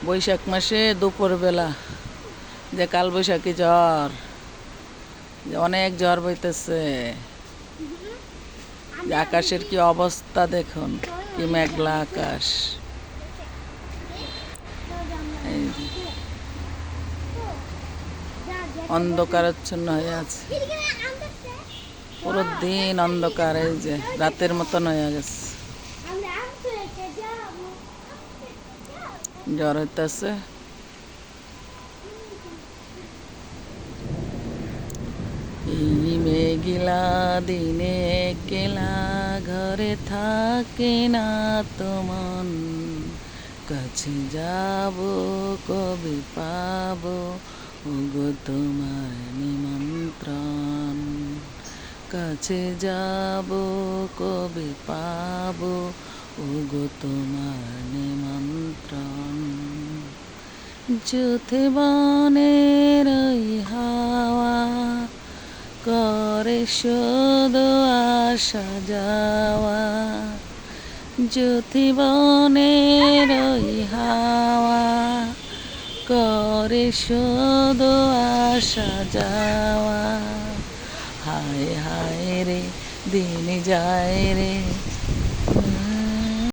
বৈশাখ মাসে দুপুরবেলা যে কালবৈশাখী ঝড়, যে অনেক ঝড় বইতেছে, যে আকাশের কি অবস্থা দেখুন, কি মেঘলা আকাশ। এই যে অন্ধকারাচ্ছন্ন হয়ে আছে, পুরো দিন অন্ধকার, এই যে রাতের মতন হয়ে গেছে। জ্বর হইতেছে। এই মেঘলা দিনে একলা ঘরে থাকে না তো মন, কাছে যাব কবে পাবো ওগো তোমার নিমন্ত্রণ, কাছে যাব কবে পাবো ওগো তোমার নিমন্ত্রণ। যুথে বনের ওই হাওয়া করে শুধু আসা যাওয়া, যুথি বনের ওই হাওয়া করে শুধু আসা যাওয়া। হায় হায় রে দিন যায় রে